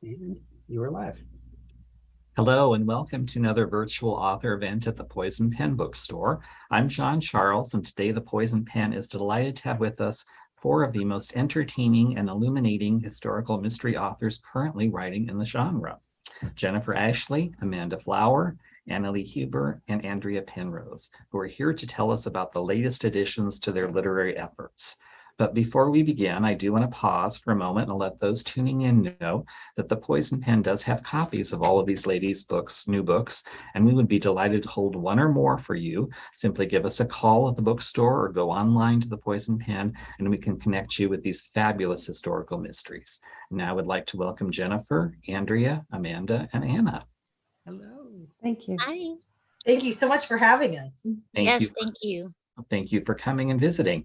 And you are live. Hello and welcome to another virtual author event at the Poison Pen Bookstore. I'm John Charles, and today the Poison Pen is delighted to have with us four of the most entertaining and illuminating historical mystery authors currently writing in the genre: Jennifer Ashley, Amanda Flower, Annalie Huber, and Andrea Penrose, who are here to tell us about the latest additions to their literary efforts. But before we begin, I do want to pause for a moment and let those tuning in know that the Poison Pen does have copies of all of these ladies' books, new books, and we would be delighted to hold one or more for you. Simply give us a call at the bookstore or go online to the Poison Pen, and we can connect you with these fabulous historical mysteries. Now I would like to welcome Jennifer, Andrea, Amanda, and Anna. Hello. Thank you. Hi. Thank you so much for having us. Thank you. Thank you. Thank you for coming and visiting.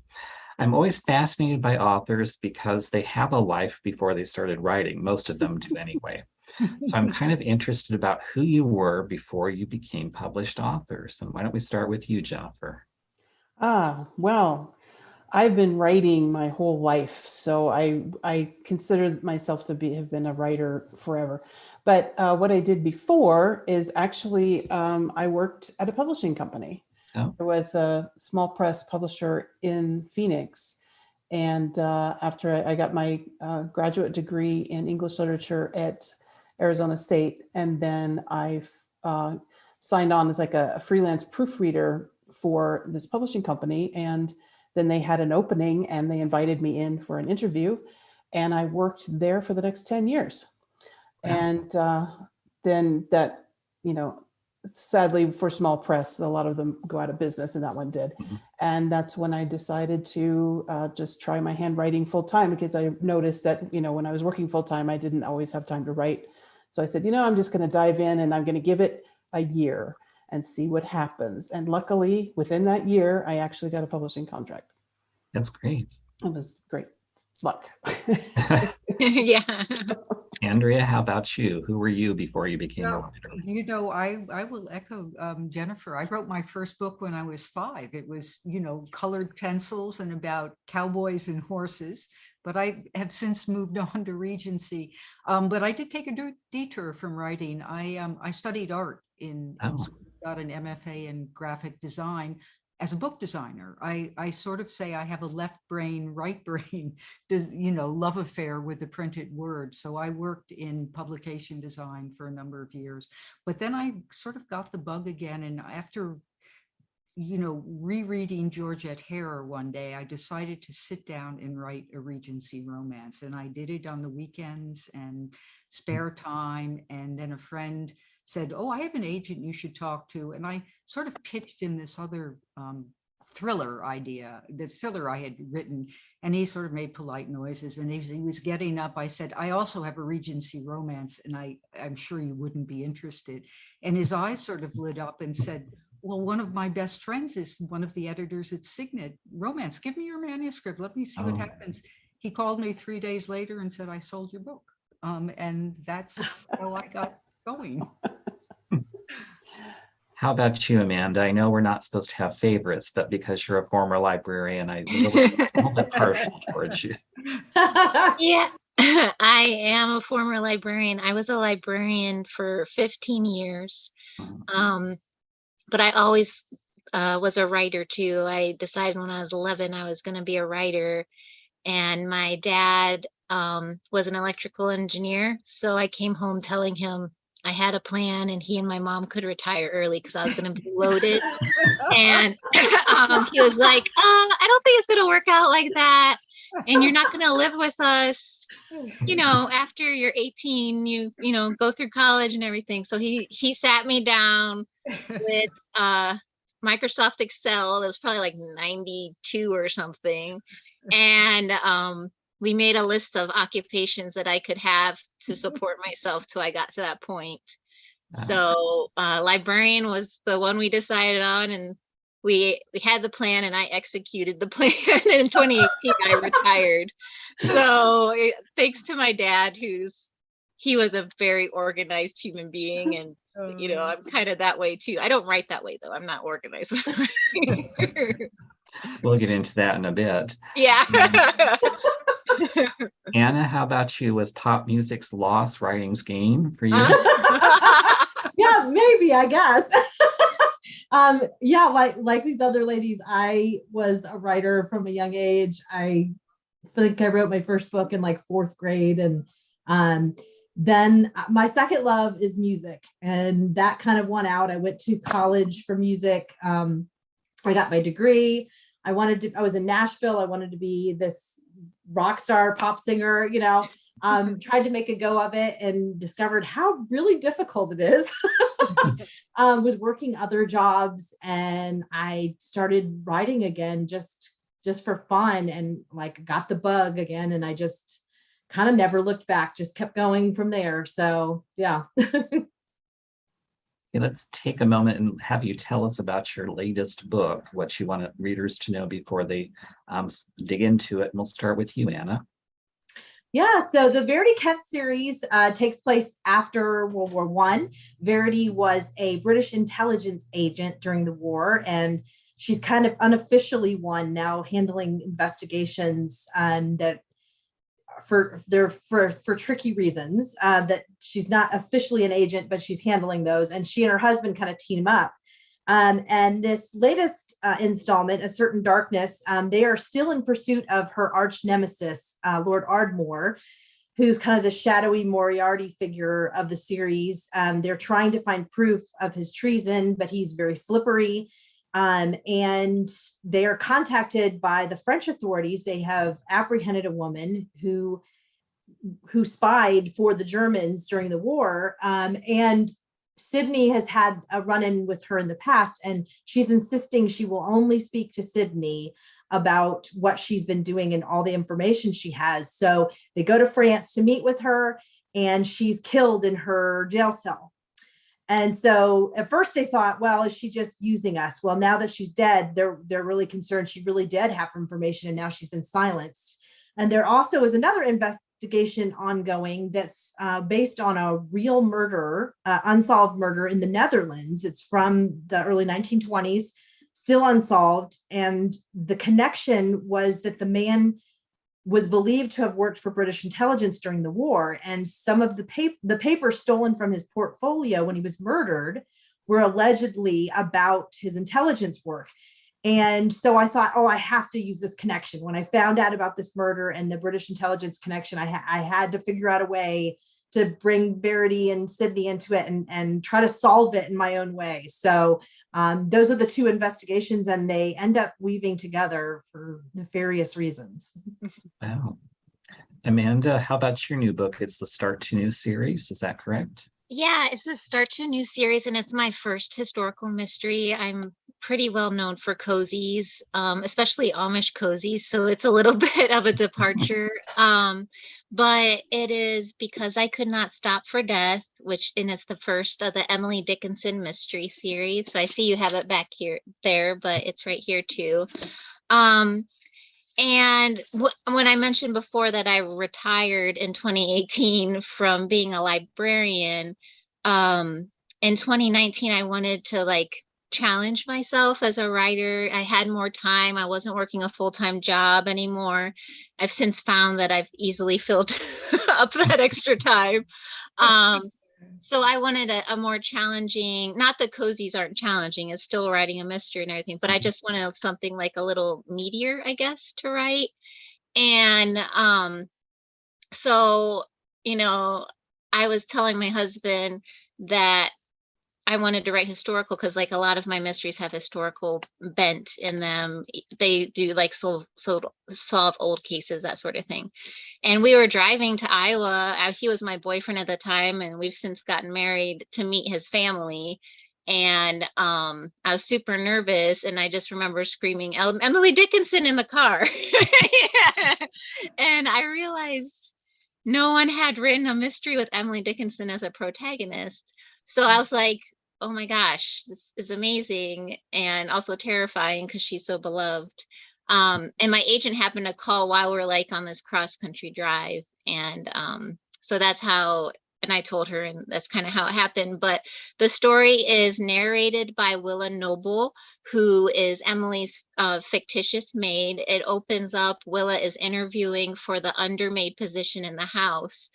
I'm always fascinated by authors because they have a life before they started writing. Most of them do anyway. So I'm kind of interested about who you were before you became published authors. And why don't we start with you, Jennifer? Well, I've been writing my whole life, so I consider myself to have been a writer forever. But what I did before is actually I worked at a publishing company. Oh. There was a small press publisher in Phoenix. And after I got my graduate degree in English literature at Arizona State, and then I signed on as like a freelance proofreader for this publishing company. And then they had an opening and they invited me in for an interview. And I worked there for the next 10 years. Wow. And then that, sadly for small press, a lot of them go out of business, and that one did. Mm-hmm. And that's when I decided to just try my handwriting full time, because I noticed that, when I was working full time, I didn't always have time to write. So I said, I'm just going to dive in and I'm going to give it a year and see what happens. And luckily within that year, I actually got a publishing contract. That's great. It was great luck. Yeah. Andrea, how about you? Who were you before you became a writer? I will echo Jennifer. I wrote my first book when I was 5. It was, colored pencils and about cowboys and horses. But I have since moved on to Regency. But I did take a detour from writing. I studied art in school, got an MFA in graphic design. As a book designer, I sort of say I have a left brain, right brain, love affair with the printed word. So I worked in publication design for a number of years, but then I sort of got the bug again. And after, rereading Georgette Hare one day, I decided to sit down and write a Regency romance. And I did it on the weekends and spare time. And then a friend said, "Oh, I have an agent you should talk to." And I sort of pitched in this other thriller idea, the thriller I had written. And he sort of made polite noises, and he was getting up. I said, "I also have a Regency romance, and I'm sure you wouldn't be interested." And his eyes sort of lit up and said, "Well, one of my best friends is one of the editors at Signet Romance. Give me your manuscript. Let me see what happens." He called me 3 days later and said, "I sold your book." And that's how I got going. How about you, Amanda? I know we're not supposed to have favorites, but because you're a former librarian, I'm a little bit partial towards you. Yeah. I am a former librarian. I was a librarian for 15 years. But I always was a writer too. I decided when I was 11 I was going to be a writer, and my dad was an electrical engineer. So I came home telling him I had a plan, and he and my mom could retire early because I was going to be loaded. And he was like, "I don't think it's going to work out like that. And you're not going to live with us. After you're 18, you go through college and everything." So he sat me down with Microsoft Excel. That was probably like 92 or something. And we made a list of occupations that I could have to support myself till I got to that point. So librarian was the one we decided on, and we had the plan, and I executed the plan. In 2018, I retired. So thanks to my dad, he was a very organized human being, and I'm kind of that way too. I don't write that way though. I'm not organized. We'll get into that in a bit. Yeah. Anna, how about you? Was pop music's loss writing's gain for you? Yeah, maybe, I guess. Yeah, like these other ladies, I was a writer from a young age. I think I wrote my first book in like fourth grade, and then my second love is music, and that kind of won out. I went to college for music. I got my degree. I was in Nashville. I wanted to be this rock star pop singer, tried to make a go of it and discovered how really difficult it is. Was working other jobs, and I started writing again just for fun, and like got the bug again, and I just kind of never looked back, just kept going from there. So yeah. Okay, let's take a moment and have you tell us about your latest book, what you want readers to know before they dig into it. And we'll start with you, Anna. Yeah, so the Verity Kent series takes place after World War I. Verity was a British intelligence agent during the war, and she's kind of unofficially one now, handling investigations that for tricky reasons, that she's not officially an agent, but she's handling those, and she and her husband kind of team up. And this latest installment, A Certain Darkness, they are still in pursuit of her arch nemesis, Lord Ardmore, who's kind of the shadowy Moriarty figure of the series. They're trying to find proof of his treason, but he's very slippery. And they are contacted by the French authorities. They have apprehended a woman who spied for the Germans during the war. And Sydney has had a run-in with her in the past, and she's insisting she will only speak to Sydney about what she's been doing and all the information she has. So they go to France to meet with her, and she's killed in her jail cell. And so at first they thought, well, is she just using us? Well, now that she's dead, they're really concerned she really did have information, and now she's been silenced. And there also is another investigation ongoing that's based on a real murder, unsolved murder in the Netherlands. It's from the early 1920s, still unsolved. And the connection was that the man was believed to have worked for British intelligence during the war, and some of the papers stolen from his portfolio when he was murdered were allegedly about his intelligence work. And so I thought, I have to use this connection. When I found out about this murder and the British intelligence connection, I had to figure out a way to bring Verity and Sydney into it and try to solve it in my own way. So those are the two investigations, and they end up weaving together for nefarious reasons. Wow. Amanda, how about your new book? It's the Start to New series. Is that correct? Yeah, it's the Start to a New series, and it's my first historical mystery. I'm pretty well known for cozies, especially Amish cozies, so it's a little bit of a departure. But it is Because I Could Not Stop for Death, and it's the first of the Emily Dickinson mystery series. So I see you have it back there, but it's right here too. And when I mentioned before that I retired in 2018 from being a librarian, in 2019, I wanted to challenge myself as a writer. I had more time. I wasn't working a full-time job anymore. I've since found that I've easily filled up that extra time. So I wanted a more challenging, not that cozies aren't challenging, it's still writing a mystery and everything, but I just wanted something like a little meatier, I guess, to write. And so, I was telling my husband that I wanted to write historical because a lot of my mysteries have historical bent in them. They do solve old cases, that sort of thing. And we were driving to Iowa. He was my boyfriend at the time, and we've since gotten married, to meet his family. And I was super nervous, and I just remember screaming, Emily Dickinson, in the car. And I realized no one had written a mystery with Emily Dickinson as a protagonist. So I was like, oh my gosh, this is amazing, and also terrifying because she's so beloved. And my agent happened to call while we were on this cross-country drive. And so that's how and I told her, and that's kind of how it happened. But the story is narrated by Willa Noble, who is Emily's fictitious maid. It opens up, Willa is interviewing for the undermaid position in the house.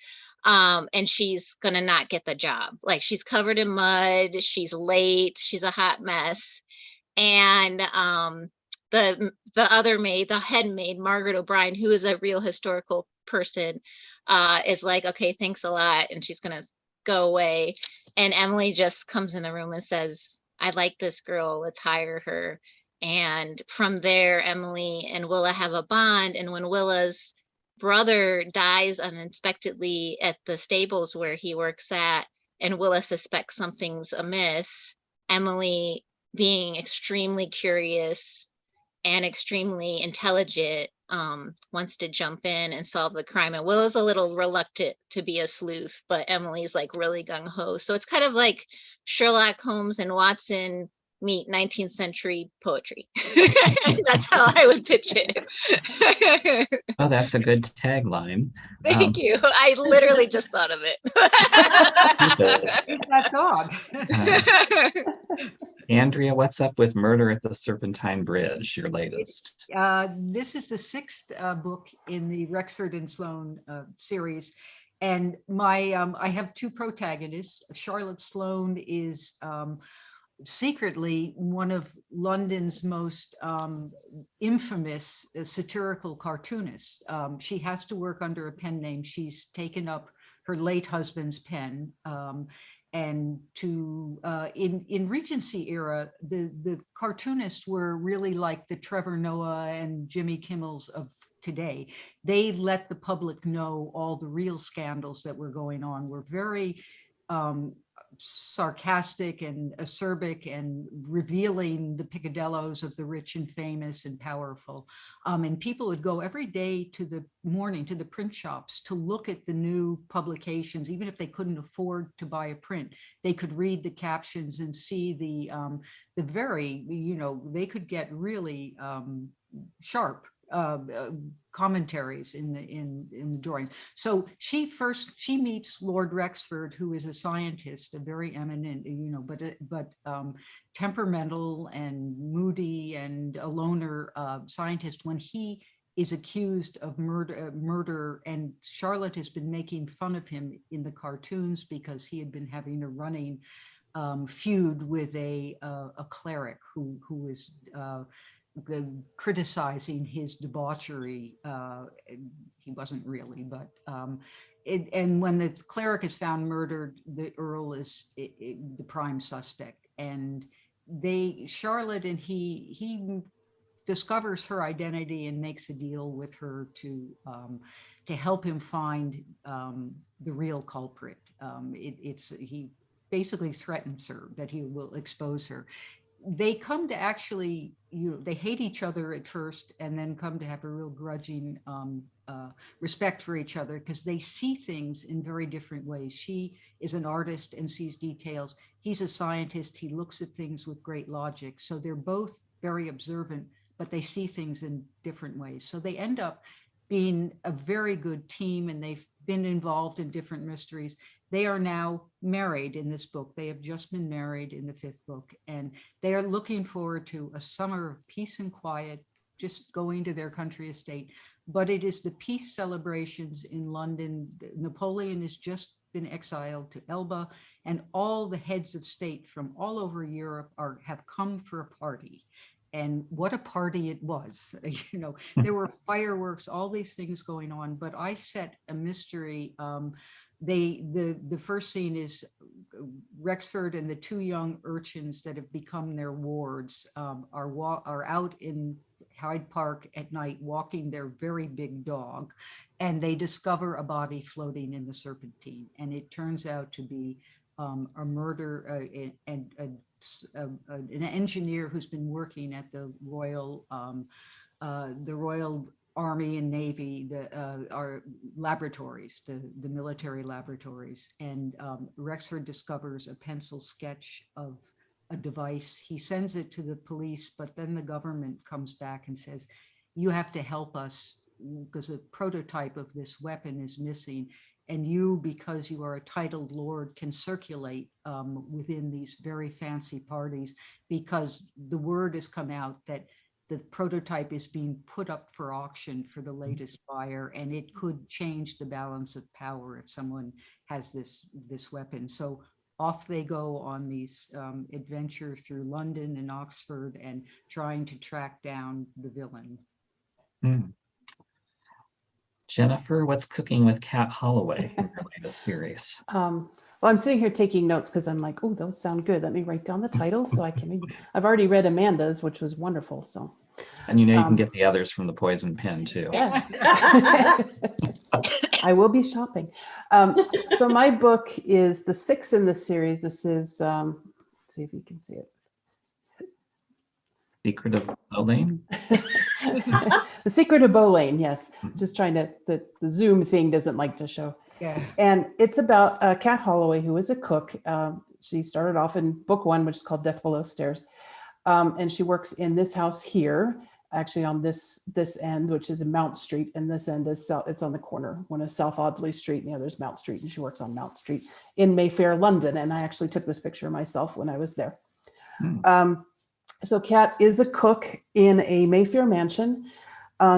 And she's gonna not get the job. Like, she's covered in mud, she's late, she's a hot mess. And the other maid, the head maid, Margaret O'Brien, who is a real historical person, is like, okay, thanks a lot, and she's gonna go away. And Emily just comes in the room and says, I like this girl, let's hire her. And from there, Emily and Willa have a bond. And when Willa's brother dies unexpectedly at the stables where he works at, and Willa suspects something's amiss, Emily, being extremely curious and extremely intelligent, wants to jump in and solve the crime. And Willa's a little reluctant to be a sleuth, but Emily's like really gung-ho. So it's kind of like Sherlock Holmes and Watson meet 19th century poetry. That's how I would pitch it. Oh, that's a good tagline. Thank you. I literally just thought of it. That dog. Andrea, what's up with Murder at the Serpentine Bridge, your latest? This is the 6th book in the Rexford and Sloan series. And I have 2 protagonists. Charlotte Sloan is secretly one of London's most infamous satirical cartoonists. She has to work under a pen name. She's taken up her late husband's pen. And in Regency era, the cartoonists were really like the Trevor Noah and Jimmy Kimmels of today. They let the public know all the real scandals that were going on. Were very sarcastic and acerbic and revealing the picadillos of the rich and famous and powerful. And people would go every day to the print shops to look at the new publications. Even if they couldn't afford to buy a print, they could read the captions and see the very, they could get really sharp commentaries in the drawing. So she meets Lord Rexford, who is a scientist, a very eminent, but temperamental and moody and a loner scientist, when he is accused of murder, and Charlotte has been making fun of him in the cartoons because he had been having a running feud with a cleric who is criticizing his debauchery. He wasn't really, but and when the cleric is found murdered, the Earl is the prime suspect. And Charlotte and he discovers her identity and makes a deal with her to help him find the real culprit. He basically threatens her that he will expose her. They come to actually, they hate each other at first and then come to have a real grudging respect for each other because they see things in very different ways. She is an artist and sees details. He's a scientist. He looks at things with great logic. So they're both very observant, but they see things in different ways. So they end up being a very good team, and they've been involved in different mysteries. They are now married in this book. They have just been married in the 5th book, and they are looking forward to a summer of peace and quiet, just going to their country estate. But it is the peace celebrations in London. Napoleon has just been exiled to Elba, and all the heads of state from all over Europe have come for a party. And what a party it was. There were fireworks, all these things going on, but I set a mystery. The first scene is Rexford and the 2 young urchins that have become their wards are out in Hyde Park at night walking their very big dog, and they discover a body floating in the Serpentine, and it turns out to be a murder and an engineer who's been working at the Royal Army and Navy, our laboratories, the military laboratories. And Rexford discovers a pencil sketch of a device. He sends it to the police, but then the government comes back and says, you have to help us because a prototype of this weapon is missing. and you, because you are a titled lord, can circulate within these very fancy parties, because the word has come out that the prototype is being put up for auction for the latest buyer, and it could change the balance of power if someone has this weapon. So off they go on these adventure through London and Oxford and trying to track down the villain. Jennifer, what's cooking with Kat Holloway from your latest series? Well, I'm sitting here taking notes because I'm like, oh, those sound good. Let me write down the titles so I can. I've already read Amanda's, which was wonderful. So. And you know you can get the others from the Poison Pen too. Yes. I will be shopping. So my book is the 6th in the series. This is, let's see if you can see it. Secret of Elaine? The Secret of Elaine, yes. Just trying to, the Zoom thing doesn't like to show. Yeah. And it's about Kat Holloway, who is a cook. She started off in book 1, which is called Death Below Stairs. And she works in this house here, actually on this end, which is in Mount Street, and this end is it's on the corner. One is South Audley Street, and the other is Mount Street, and she works on Mount Street in Mayfair, London. And I actually took this picture myself when I was there. So Kat is a cook in a Mayfair mansion.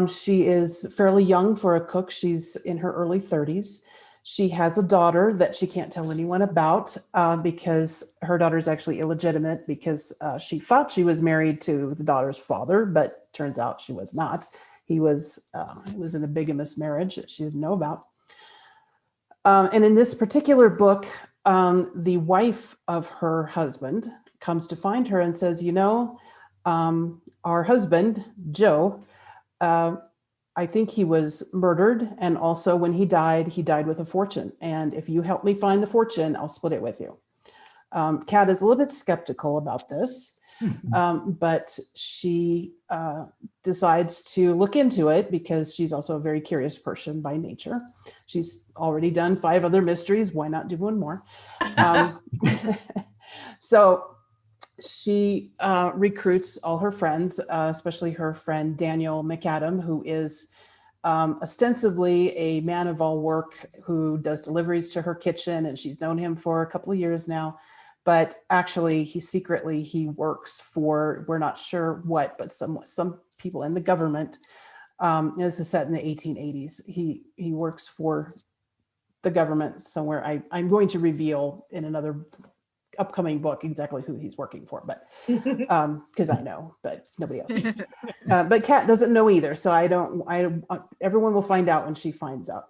She is fairly young for a cook. She's in her early 30s. She has a daughter that she can't tell anyone about because her daughter is actually illegitimate, because she thought she was married to the daughter's father, but turns out she was not. He was in a bigamous marriage that she didn't know about. And in this particular book, the wife of her husband comes to find her and says, you know, our husband, Joe, I think he was murdered. And also when he died with a fortune. And if you help me find the fortune, I'll split it with you. Kat is a little bit skeptical about this, but she decides to look into it because she's also a very curious person by nature. She's already done 5 other mysteries. Why not do one more? So she recruits all her friends, especially her friend Daniel McAdam, who is ostensibly a man of all work who does deliveries to her kitchen, and she's known him for a couple of years now. But actually, he works for, we're not sure what, but some people in the government. This is set in the 1880s. He works for the government somewhere. I'm going to reveal in another upcoming book exactly who he's working for, but because I know, but nobody else. But Kat doesn't know either, so everyone will find out when she finds out.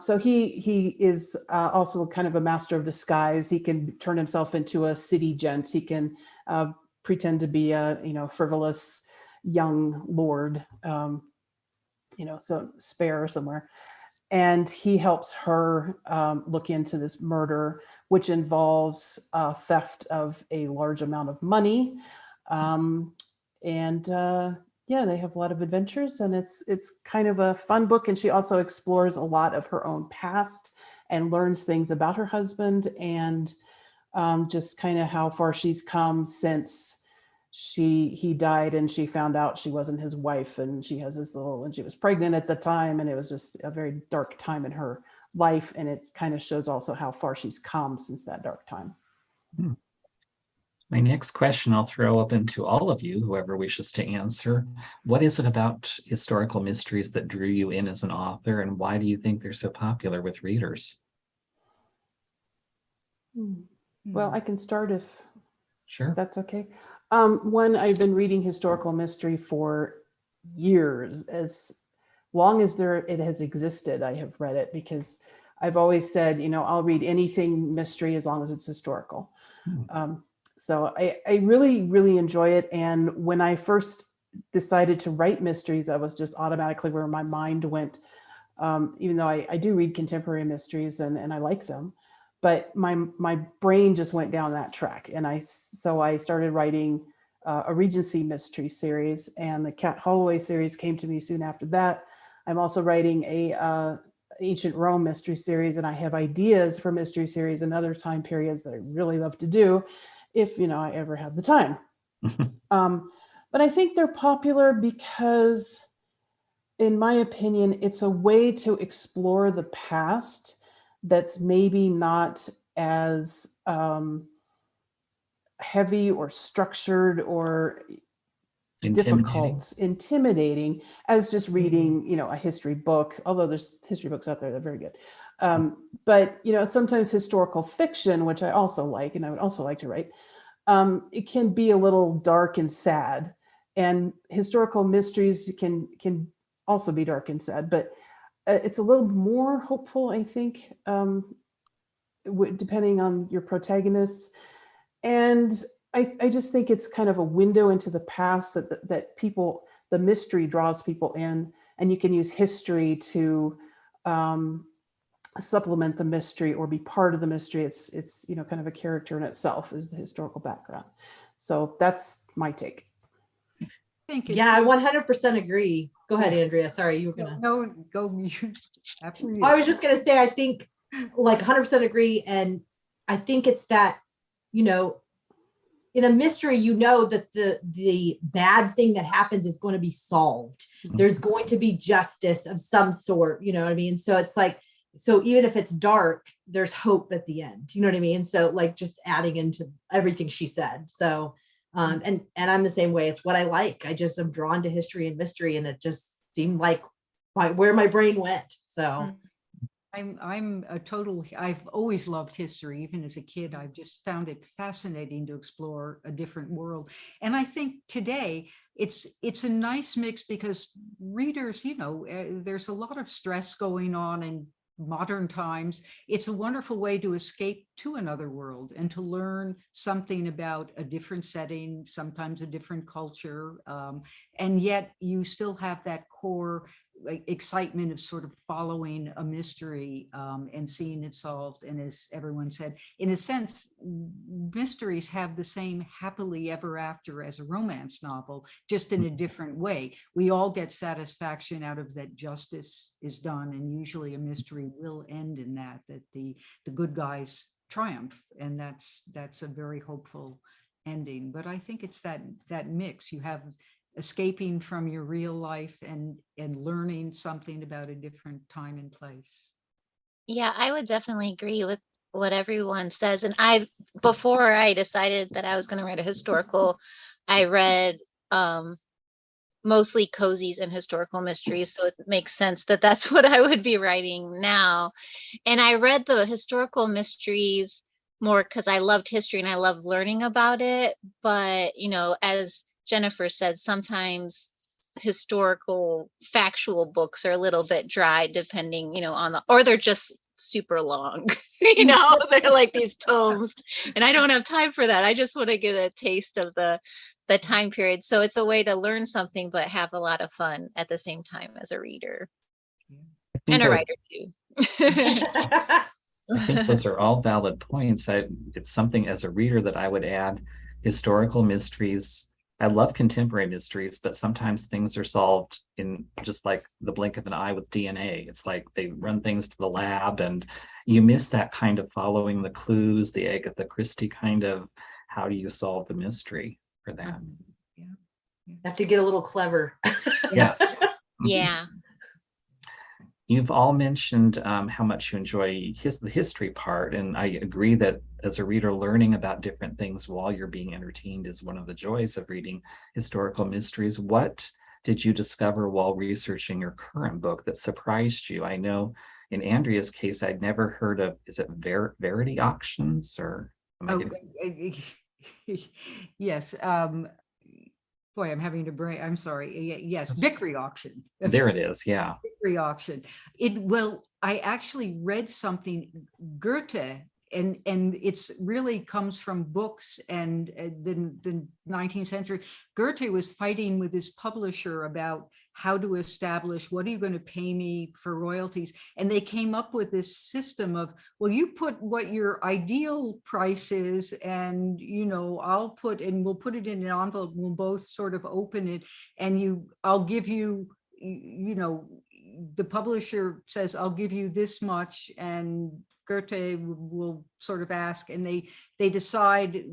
So he is also kind of a master of disguise. He can turn himself into a city gent. He can pretend to be a frivolous young lord, so spare somewhere. And he helps her look into this murder, which involves theft of a large amount of money. They have a lot of adventures, and it's kind of a fun book. And she also explores a lot of her own past and learns things about her husband and just kind of how far she's come since he died and she found out she wasn't his wife, and she has and she was pregnant at the time, and it was just a very dark time in her life. And it kind of shows also how far she's come since that dark time. My next question I'll throw open to all of you, whoever wishes to answer. What is it about historical mysteries that drew you in as an author, and why do you think they're so popular with readers? Well, I can start if Sure. that's okay. One, I've been reading historical mystery for years. As long as it has existed, I have read it, because I've always said, I'll read anything mystery as long as it's historical. So I really, really enjoy it. And when I first decided to write mysteries, I was just automatically where my mind went, even though I do read contemporary mysteries and I like them. But my brain just went down that track. And so I started writing a Regency mystery series, and the Kat Holloway series came to me soon after that. I'm also writing a ancient Rome mystery series, and I have ideas for mystery series and other time periods that I really love to do if, I ever have the time. But I think they're popular because, in my opinion, it's a way to explore the past that's maybe not as heavy or structured or difficult, intimidating as just reading, you know, a history book, although there's history books out there that are very good. But, you know, sometimes historical fiction, which I also like, and I would also like to write, it can be a little dark and sad. And historical mysteries can also be dark and sad, but it's a little more hopeful, I think, depending on your protagonists. And I just think it's kind of a window into the past that people, the mystery draws people in, and you can use history to supplement the mystery or be part of the mystery. It's you know, kind of a character in itself, is the historical background. So that's my take. Yeah, I 100% agree. Go ahead, Andrea. Sorry, you were gonna. No, go. Absolutely. I was just gonna say, I think like 100% agree, and I think it's that, you know, in a mystery, you know that the bad thing that happens is going to be solved. There's going to be justice of some sort, you know what I mean? So it's like, so even if it's dark, there's hope at the end, you know what I mean? So like just adding into everything she said. So and I'm the same way. It's what I like. I just am drawn to history and mystery, and it just seemed like where my brain went. So I've always loved history. Even as a kid, I've just found it fascinating to explore a different world. And I think today it's a nice mix, because readers, you know, there's a lot of stress going on in modern times. It's a wonderful way to escape to another world and to learn something about a different setting, sometimes a different culture. And yet you still have that core excitement of sort of following a mystery and seeing it solved. And as everyone said, in a sense, mysteries have the same happily ever after as a romance novel, just in a different way. We all get satisfaction out of that justice is done, and usually a mystery will end in that the good guys triumph, and that's a very hopeful ending. But I think it's that mix. You have escaping from your real life and learning something about a different time and place. Yeah, I would definitely agree with what everyone says. And before I decided that I was going to write a historical, I read mostly cozies and historical mysteries. So it makes sense that that's what I would be writing now. And I read the historical mysteries more because I loved history and I love learning about it. But, you know, as Jennifer said, sometimes historical factual books are a little bit dry, depending, you know, or they're just super long, you know, they're like these tomes, and I don't have time for that. I just want to get a taste of the time period. So it's a way to learn something, but have a lot of fun at the same time as a reader and a writer too. I think those are all valid points. It's something as a reader that I would add. Historical mysteries, I love contemporary mysteries, but sometimes things are solved in just like the blink of an eye with DNA. It's like they run things to the lab, and you miss that kind of following the clues, the Agatha Christie kind of, how do you solve the mystery for that? Yeah. You have to get a little clever. Yes. Yeah. You've all mentioned how much you enjoy the history part, and I agree that as a reader, learning about different things while you're being entertained is one of the joys of reading historical mysteries. What did you discover while researching your current book that surprised you? I know in Andrea's case, I'd never heard of, is it Verity auctions, or am I getting... Yes. Boy, I'm having to brain. I'm sorry. Yes, Vickery auction. There it is. Yeah. Vickery auction. I actually read something, Goethe, and it's really comes from books and the 19th century. Goethe was fighting with his publisher about how to establish, what are you going to pay me for royalties? And they came up with this system of, well, you put what your ideal price is, and, you know, we'll put it in an envelope, we'll both sort of open it, and I'll give you, you know, the publisher says, I'll give you this much, and Goethe will sort of ask, and they decide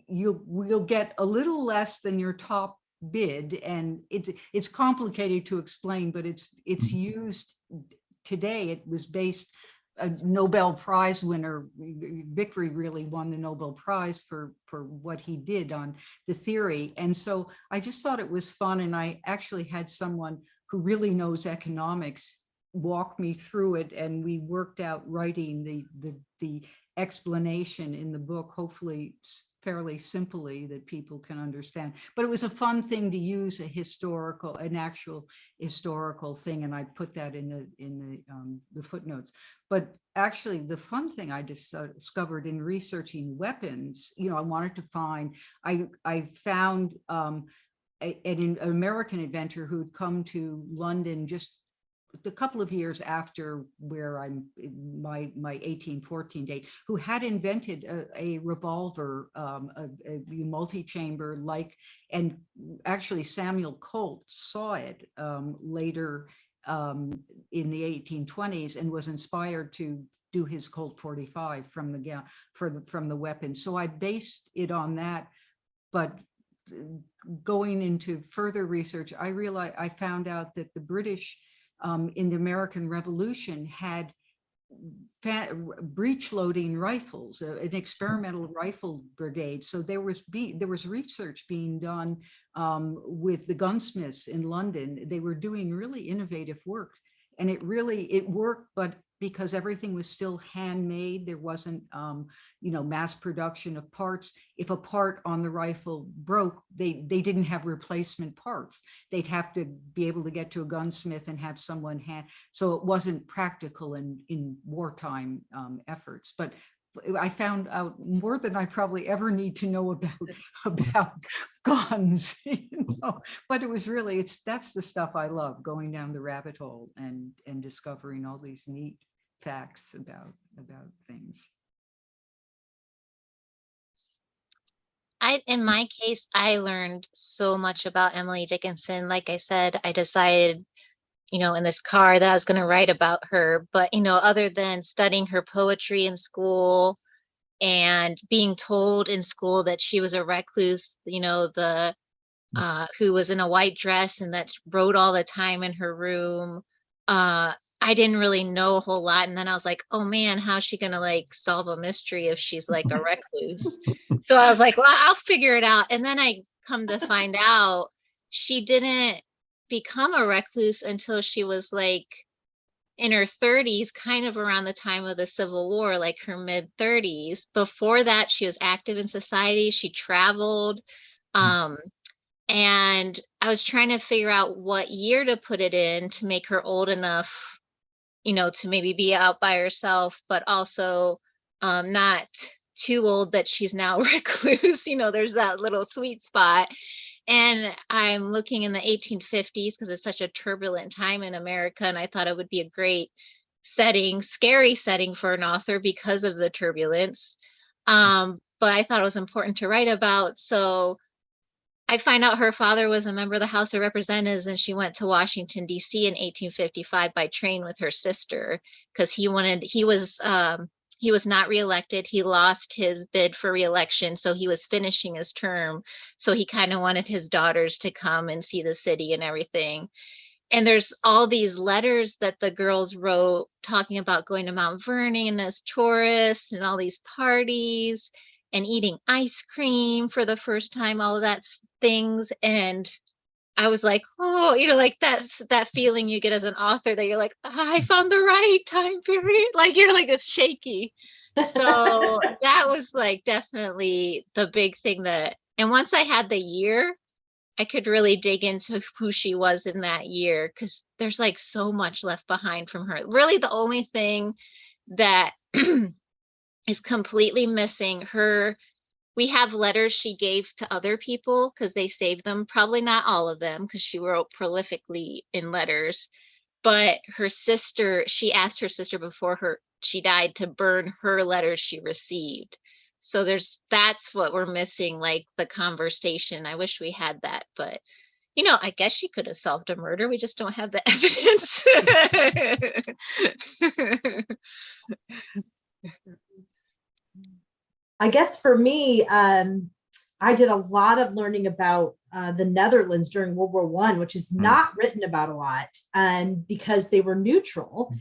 we'll get a little less than your top bid. And it's complicated to explain, but it's used today. It was based a Nobel Prize winner. Vickery really won the Nobel Prize for what he did on the theory. And so I just thought it was fun. And I actually had someone who really knows economics walk me through it. And we worked out writing the explanation in the book, hopefully fairly simply that people can understand. But it was a fun thing to use an actual historical thing, and I put that in the footnotes. But actually, the fun thing I discovered in researching weapons, I wanted to find. I found an American inventor who had come to London just a couple of years after where I'm my 1814 date, who had invented a revolver, a multi-chamber and actually Samuel Colt saw it later in the 1820s and was inspired to do his Colt 45 from the weapon. So I based it on that, but going into further research, I found out that the British in the American Revolution had breech loading rifles, an experimental rifle brigade. So there was research being done with the gunsmiths in London. They were doing really innovative work, and it worked, but because everything was still handmade, there wasn't mass production of parts. If a part on the rifle broke, they didn't have replacement parts. They'd have to be able to get to a gunsmith and have someone hand. So it wasn't practical in wartime efforts. But I found out more than I probably ever need to know about guns, But it was really, that's the stuff I love, going down the rabbit hole and discovering all these neat facts about things. In my case, I learned so much about Emily Dickinson. Like I said, I decided, in this car that I was going to write about her. But, other than studying her poetry in school and being told in school that she was a recluse, who was in a white dress and that wrote all the time in her room, I didn't really know a whole lot. And then I was like, oh man, how's she going to solve a mystery if she's like a recluse? So I was like, well, I'll figure it out. And then I come to find out she didn't become a recluse until she was in her 30s, kind of around the time of the Civil War, her mid 30s. Before that, she was active in society. She traveled. And I was trying to figure out what year to put it in to make her old enough, to maybe be out by herself, but also not too old that she's now recluse. There's that little sweet spot. And I'm looking in the 1850s because it's such a turbulent time in America. And I thought it would be a great scary setting for an author because of the turbulence. But I thought it was important to write about. So I find out her father was a member of the House of Representatives, and she went to Washington, D.C. in 1855 by train with her sister because he was not reelected. He lost his bid for reelection, so he was finishing his term. So he kind of wanted his daughters to come and see the city and everything. And there's all these letters that the girls wrote talking about going to Mount Vernon as tourists and all these parties and eating ice cream for the first time, all of that things. And I was like, oh, that feeling you get as an author that you're like, I found the right time period. You're it's shaky. So that was definitely the big thing and once I had the year, I could really dig into who she was in that year because there's so much left behind from her. Really, the only thing that is completely missing we have letters she gave to other people because they saved them, probably not all of them because she wrote prolifically in letters, but she asked her sister before she died to burn her letters she received. So that's what we're missing, the conversation. I wish we had that, but I guess she could have solved a murder. We just don't have the evidence. I guess for me, I did a lot of learning about the Netherlands during World War I, which is not written about a lot, because they were neutral.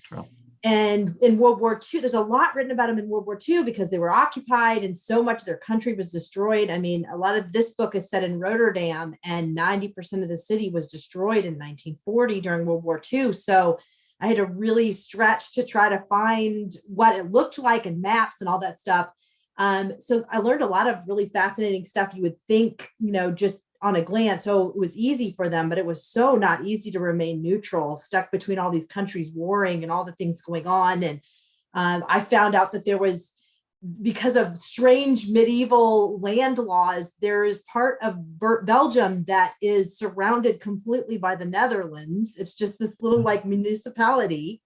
And in World War II, there's a lot written about them in World War II because they were occupied and so much of their country was destroyed. I mean, a lot of this book is set in Rotterdam, and 90% of the city was destroyed in 1940 during World War II. So I had to really stretch to try to find what it looked like and maps and all that stuff. So I learned a lot of really fascinating stuff you would think, just on a glance, oh, it was easy for them, but it was so not easy to remain neutral, stuck between all these countries warring and all the things going on. And I found out that there was, because of strange medieval land laws, there is part of Belgium that is surrounded completely by the Netherlands. It's just this little like municipality.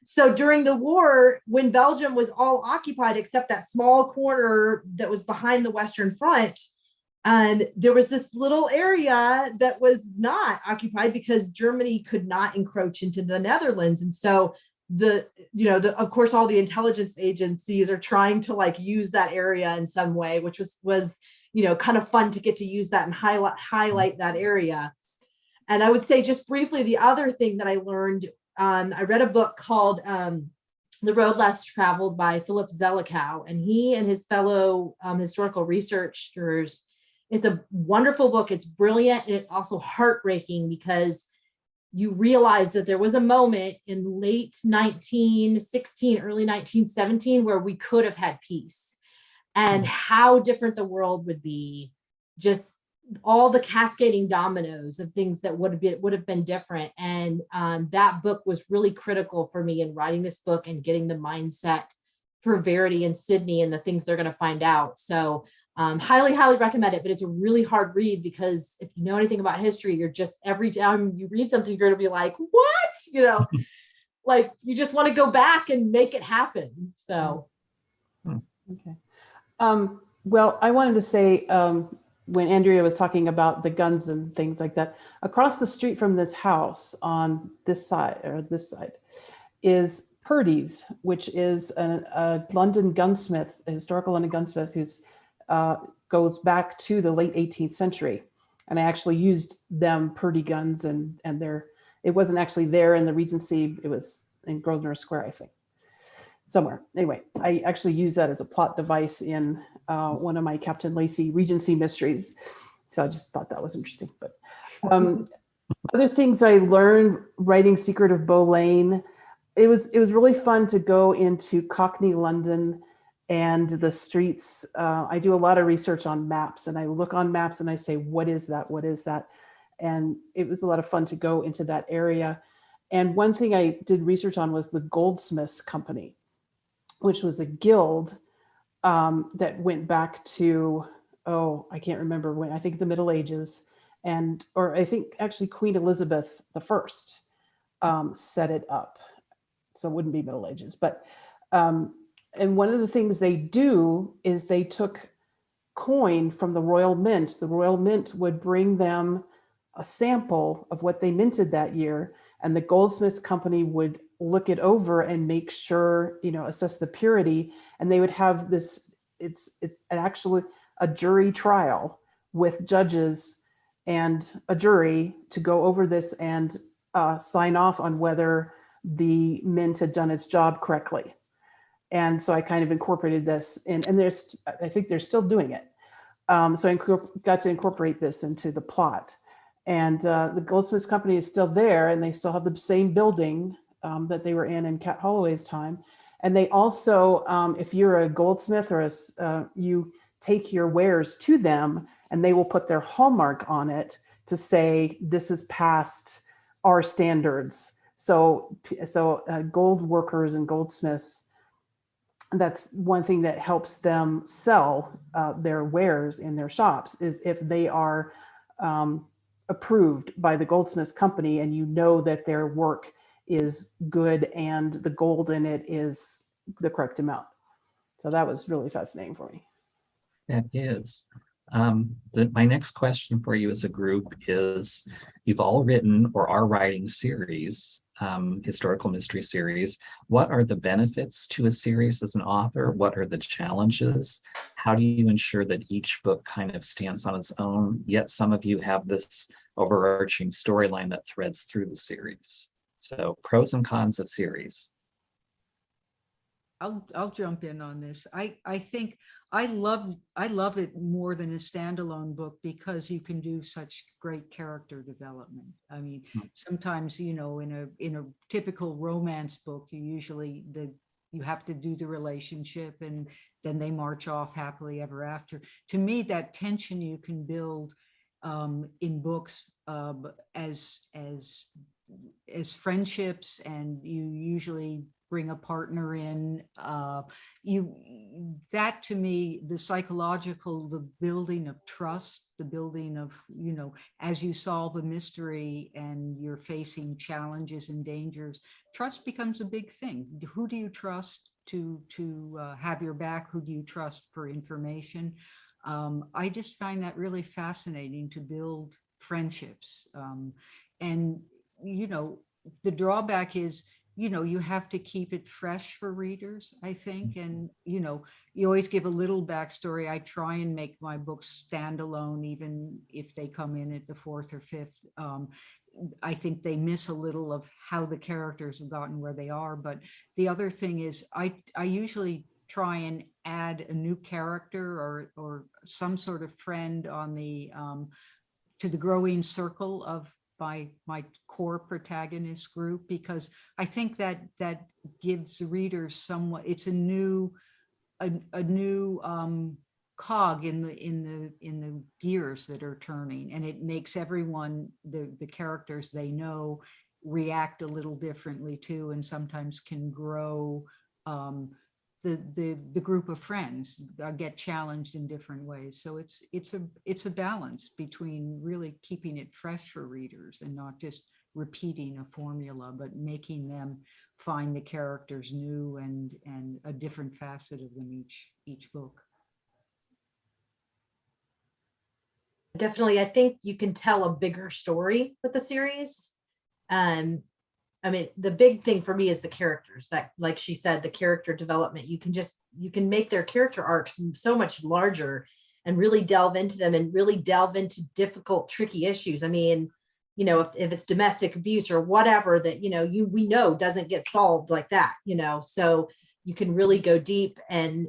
So during the war, when Belgium was all occupied, except that small corner that was behind the Western Front, there was this little area that was not occupied because Germany could not encroach into the Netherlands. And so of course, all the intelligence agencies are trying to like use that area in some way, which was kind of fun to get to use that and highlight that area. And I would say just briefly, the other thing that I learned, I read a book called The Road Less Traveled by Philip Zelikau, and he and his fellow historical researchers, it's a wonderful book. It's brilliant. And it's also heartbreaking because you realize that there was a moment in late 1916, early 1917, where we could have had peace, and how different the world would be. Just all the cascading dominoes of things that would have been different. And that book was really critical for me in writing this book and getting the mindset for Verity and Sydney and the things they're going to find out. So highly, highly recommend it, but it's a really hard read because if you know anything about history, you're just, every time you read something, you're going to be like, what? Like you just want to go back and make it happen. So. Okay. Well, I wanted to say, when Andrea was talking about the guns and things like that, across the street from this house on this side is Purdy's, which is a London gunsmith, a historical London gunsmith who's goes back to the late 18th century. And I actually used them Purdy guns and it wasn't actually there in the Regency. It was in Grosvenor Square, I think, somewhere. Anyway, I actually used that as a plot device in one of my Captain Lacey Regency mysteries. So I just thought that was interesting. But other things I learned writing Secret of Boleyn, it was really fun to go into Cockney London and the streets. I do a lot of research on maps, and I look on maps and I say, what is that? What is that? And it was a lot of fun to go into that area. And one thing I did research on was the Goldsmiths Company, which was a guild that went back to, I can't remember when, I think the Middle Ages, or I think actually Queen Elizabeth I set it up. So it wouldn't be Middle Ages, but, and one of the things they do is they took coin from the Royal Mint. The Royal Mint would bring them a sample of what they minted that year, and the Goldsmiths Company would look it over and make sure, assess the purity. And they would have this, it's actually a jury trial with judges and a jury to go over this and sign off on whether the mint had done its job correctly. And so I kind of incorporated this and I think they're still doing it. So I got to incorporate this into the plot. And the Goldsmiths Company is still there, and they still have the same building that they were in Cat Holloway's time. And they also, if you're a goldsmith or you take your wares to them, and they will put their hallmark on it to say, this is past our standards. So gold workers and goldsmiths, that's one thing that helps them sell their wares in their shops, is if they are approved by the Goldsmiths Company and you know that their work is good and the gold in it is the correct amount. So that was really fascinating for me. That is. My next question for you as a group is, you've all written or are writing series, historical mystery series. What are the benefits to a series as an author? What are the challenges? How do you ensure that each book kind of stands on its own, yet some of you have this overarching storyline that threads through the series? So pros and cons of series. I'll jump in on this. I think I love it more than a standalone book because you can do such great character development. I mean, sometimes, you know, in a typical romance book, you have to do the relationship and then they march off happily ever after. To me, that tension you can build in books as friendships, and you usually bring a partner in, that to me, the psychological, the building of trust, the building of, you know, as you solve a mystery and you're facing challenges and dangers, trust becomes a big thing. Who do you trust to have your back? Who do you trust for information? I just find that really fascinating, to build friendships. And, you know, the drawback is, you know, you have to keep it fresh for readers, I think. And, you know, you always give a little backstory. I try and make my books standalone, even if they come in at the fourth or fifth. I think they miss a little of how the characters have gotten where they are. But the other thing is I usually try and add a new character or some sort of friend on the to the growing circle of my core protagonist group, because I think that gives readers somewhat, it's a new cog in the gears that are turning, and it makes everyone, the characters they know, react a little differently too, and sometimes can grow the group of friends, get challenged in different ways. So it's a balance between really keeping it fresh for readers and not just repeating a formula, but making them find the characters new and a different facet of them each book. Definitely, I think you can tell a bigger story with the series. I mean, the big thing for me is the characters, that, like she said, the character development. You can make their character arcs so much larger and really delve into them and really delve into difficult, tricky issues. I mean, you know, if it's domestic abuse or whatever that, you know, we know doesn't get solved like that, you know, so you can really go deep and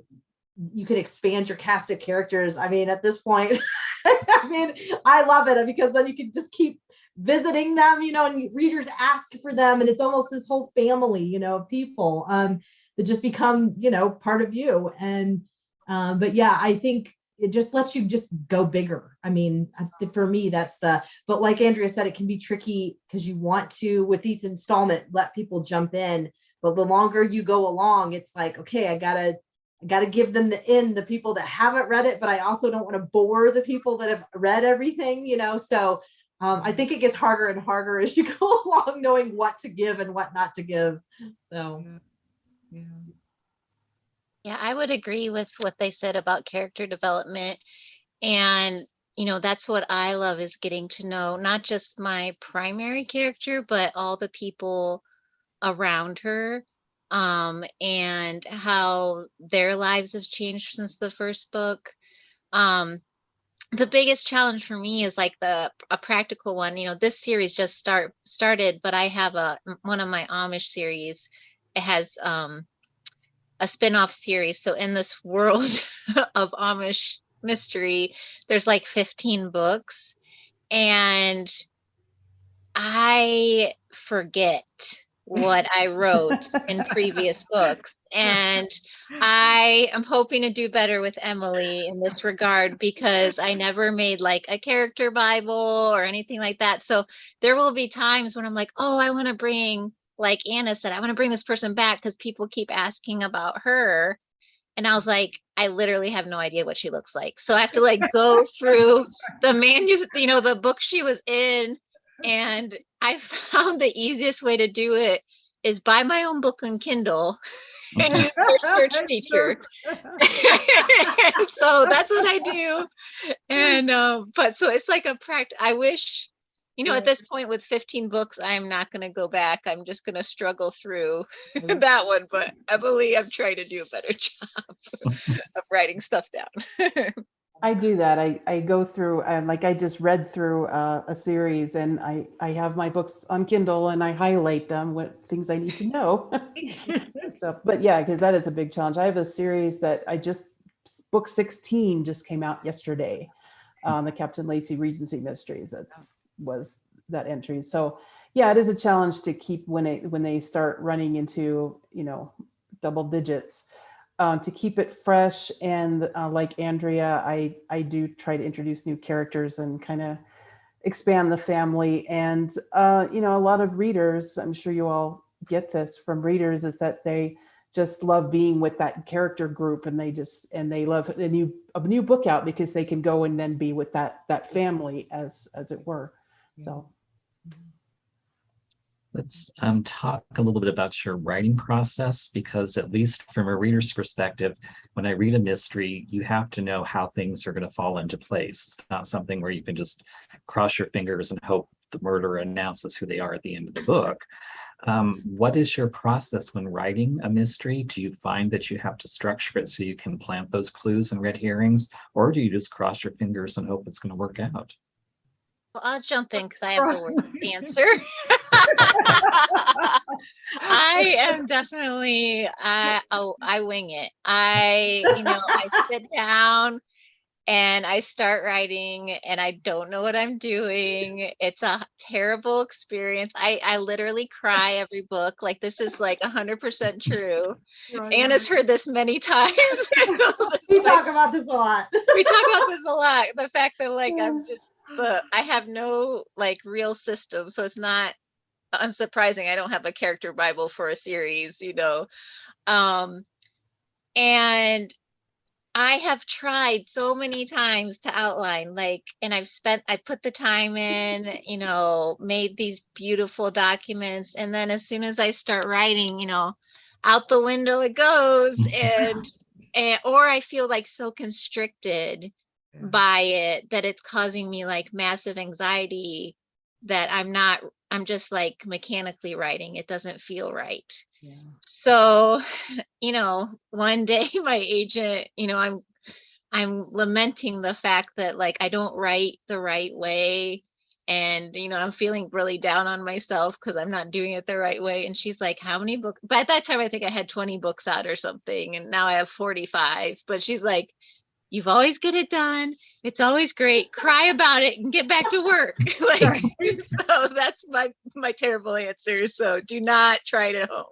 you can expand your cast of characters. I mean, at this point, I mean, I love it because then you can just keep visiting them, you know, and readers ask for them, and it's almost this whole family, you know, of people that just become, you know, part of you. And but yeah, I think it just lets you just go bigger. I mean, for me, but like Andrea said, it can be tricky because you want to, with each installment, let people jump in, but the longer you go along, it's like, okay, I gotta give them the people that haven't read it, but I also don't want to bore the people that have read everything, you know. So I think it gets harder and harder as you go along, knowing what to give and what not to give. So, Yeah, I would agree with what they said about character development. And, you know, that's what I love, is getting to know not just my primary character, but all the people around her, and how their lives have changed since the first book. The biggest challenge for me is like a practical one. You know, this series just started, but I have one of my Amish series. It has a spin-off series. So in this world of Amish mystery, there's like 15 books, and I forget what I wrote in previous books. And I am hoping to do better with Emily in this regard, because I never made like a character Bible or anything like that. So there will be times when I'm like, oh, I want to bring, like Anna said, I want to bring this person back because people keep asking about her. And I was like, I literally have no idea what she looks like. So I have to like go through the manuscript, you know, the book she was in. And I found the easiest way to do it is buy my own book on Kindle and use their search feature. So that's what I do. And but so it's like I wish, you know, at this point with 15 books, I'm not going to go back. I'm just going to struggle through that one. But Emily, I'm trying to do a better job of writing stuff down. I do that. I go through, like I just read through a series, and I have my books on Kindle and I highlight them with things I need to know. So, but yeah, because that is a big challenge. I have a series that book 16 just came out yesterday on the Captain Lacey Regency Mysteries. Was that entry. So yeah, it is a challenge to keep when they start running into, double digits. To keep it fresh, and like Andrea, I do try to introduce new characters and kind of expand the family. And a lot of readers, I'm sure you all get this from readers, is that they just love being with that character group, and they love a new book out because they can go and then be with that family as it were. So. Let's talk a little bit about your writing process, because at least from a reader's perspective, when I read a mystery, you have to know how things are going to fall into place. It's not something where you can just cross your fingers and hope the murderer announces who they are at the end of the book. What is your process when writing a mystery? Do you find that you have to structure it so you can plant those clues and red herrings, or do you just cross your fingers and hope it's going to work out? Well, I'll jump in because I have the worst answer. I am definitely, I wing it. I sit down and I start writing and I don't know what I'm doing. It's a terrible experience. I literally cry every book. Like, this is like 100% true. Right. Anna's heard this many times. We talk about this a lot. We talk about this a lot. The fact that I have no like real system. So it's not unsurprising I don't have a character Bible for a series, and I have tried so many times to outline, and I put the time in, made these beautiful documents, and then as soon as I start writing, out the window it goes, and or I feel like so constricted by it that it's causing me like massive anxiety that I'm just like mechanically writing. It doesn't feel right. Yeah. So, one day my agent, I'm lamenting the fact that like I don't write the right way. And, I'm feeling really down on myself because I'm not doing it the right way. And she's like, how many books? But at that time, I think I had 20 books out or something. And now I have 45. But she's like, you've always get it done. It's always great. Cry about it and get back to work. So that's my terrible answer. So do not try it at home.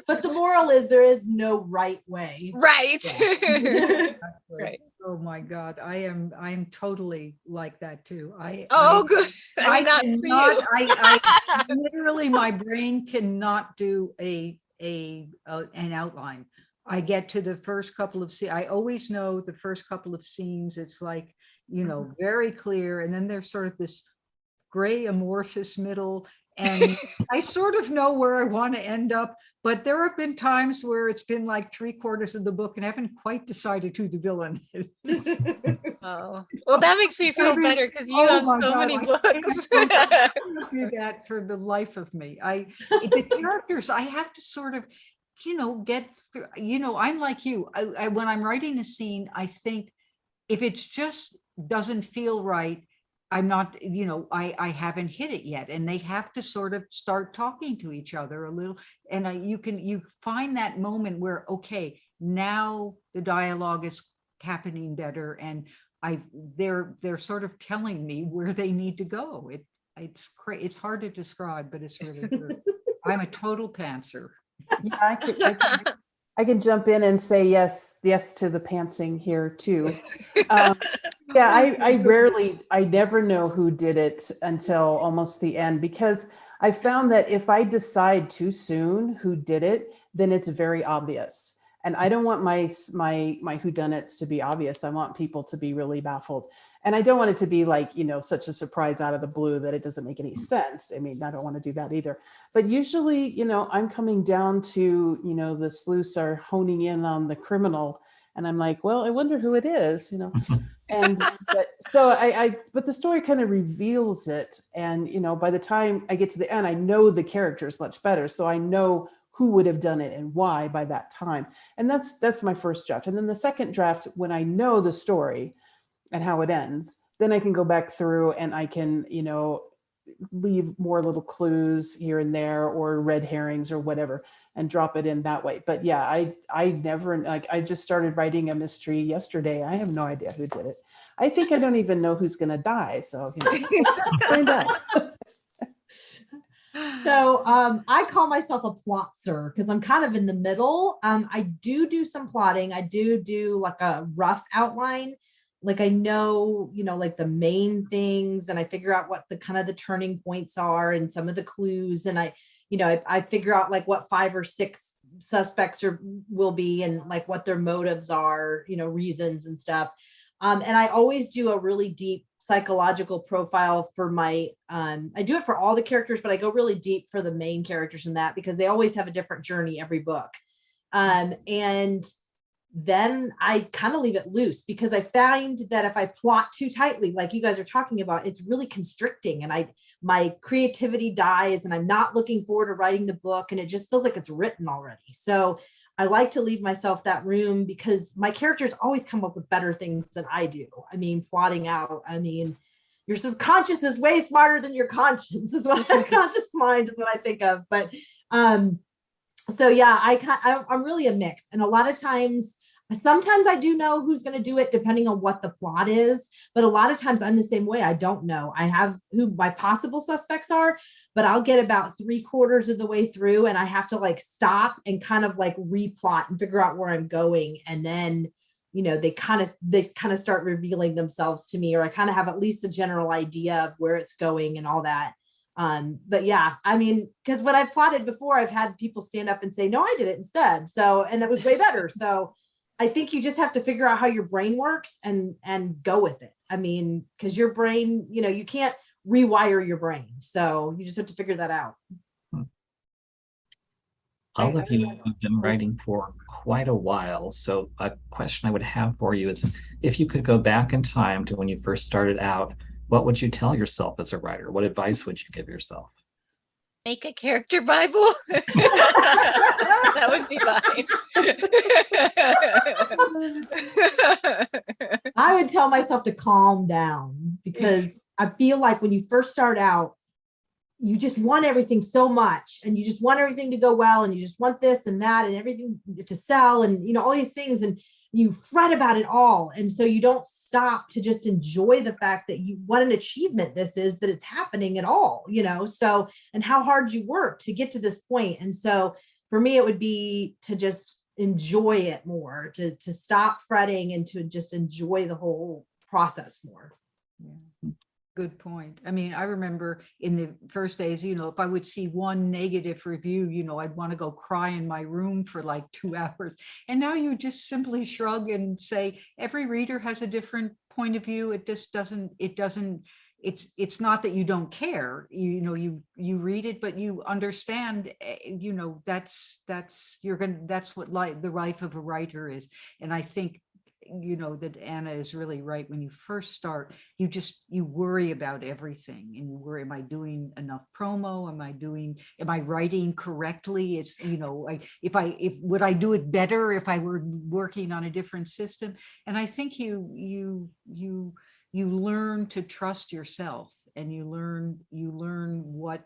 But the moral is there is no right way. Right. Yeah. Right. Oh my God, I am totally like that too. Good. I not cannot. for you. I literally, my brain cannot do an outline. I get to the first couple of scenes. I always know the first couple of scenes. It's like, very clear. And then there's sort of this gray amorphous middle. And I sort of know where I want to end up. But there have been times where it's been like 3/4 of the book and I haven't quite decided who the villain is. Oh, well, that makes me feel better because you have so many books. I can't do that for the life of me. The characters, I have to sort of, get through, I'm like you. I when I'm writing a scene, I think if it's just doesn't feel right, I'm not, I haven't hit it yet. And they have to sort of start talking to each other a little. And you find that moment where, okay, now the dialogue is happening better. And they're sort of telling me where they need to go. It's hard to describe, but it's really good. I'm a total pantser. Yeah, I can jump in and say yes to the pantsing here too. I never know who did it until almost the end, because I found that if I decide too soon who did it, then it's very obvious. And I don't want my whodunits to be obvious. I want people to be really baffled. And I don't want it to be like, such a surprise out of the blue that it doesn't make any sense. I mean, I don't want to do that either. But usually, I'm coming down to, the sleuths are honing in on the criminal. And I'm like, well, I wonder who it is, And but the story kind of reveals it. And, by the time I get to the end, I know the characters much better. So I know who would have done it and why by that time. And that's my first draft. And then the second draft, when I know the story and how it ends, then I can go back through and I can, leave more little clues here and there or red herrings or whatever and drop it in that way. But yeah, I never, like, I just started writing a mystery yesterday. I have no idea who did it. I think I don't even know who's going to die. So, find out. So I call myself a plotzer because I'm kind of in the middle. I do some plotting. I do like a rough outline. Like I know, like the main things, and I figure out what the kind of the turning points are and some of the clues. And I figure out like what 5 or 6 suspects will be and like what their motives are, reasons and stuff. And I always do a really deep psychological profile for my, I do it for all the characters, but I go really deep for the main characters in that because they always have a different journey every book. And then I kind of leave it loose because I find that if I plot too tightly, like you guys are talking about, it's really constricting and my creativity dies and I'm not looking forward to writing the book and it just feels like it's written already. So I like to leave myself that room because my characters always come up with better things than I do. I mean, plotting out, your subconscious is way smarter than your conscience is what conscious mind is what I think of. But so yeah, I'm really a mix. And a lot of times, sometimes I do know who's going to do it depending on what the plot is, but a lot of times I'm the same way. I don't know. I have who my possible suspects are, but I'll get about 3/4 of the way through and I have to like stop and kind of like replot and figure out where I'm going. And then, they kind of start revealing themselves to me, or I kind of have at least a general idea of where it's going and all that. But yeah, because when I've plotted before, I've had people stand up and say, no, I did it instead. So, and that was way better. So I think you just have to figure out how your brain works and go with it. Because your brain, you can't rewire your brain. So you just have to figure that out. All of you have been writing for quite a while. So a question I would have for you is, if you could go back in time to when you first started out, what would you tell yourself as a writer? What advice would you give yourself? Make a character Bible. That would be fine. I would tell myself to calm down because I feel like when you first start out, you just want everything so much and you just want everything to go well and you just want this and that and everything to sell and all these things and you fret about it all. And so you don't stop to just enjoy the fact that what an achievement this is, that it's happening at all, so, and how hard you work to get to this point. And so for me, it would be to just enjoy it more, to stop fretting and to just enjoy the whole process more. Yeah. Good point. I remember in the first days, if I would see one negative review, I'd want to go cry in my room for like 2 hours. And now you just simply shrug and say, every reader has a different point of view. It's not that you don't care, you read it, but you understand, that's what the life of a writer is. And I think that Anna is really right. When you first start, you worry about everything and you worry, am I doing enough promo? Am I writing correctly? It's, would I do it better if I were working on a different system? And I think you learn to trust yourself and you learn what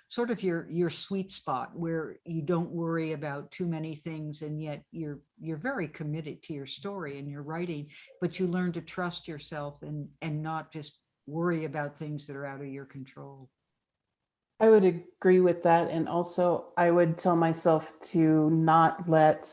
sort of your sweet spot where you don't worry about too many things and yet you're very committed to your story and your writing, but you learn to trust yourself and not just worry about things that are out of your control. I would agree with that. And also I would tell myself to not let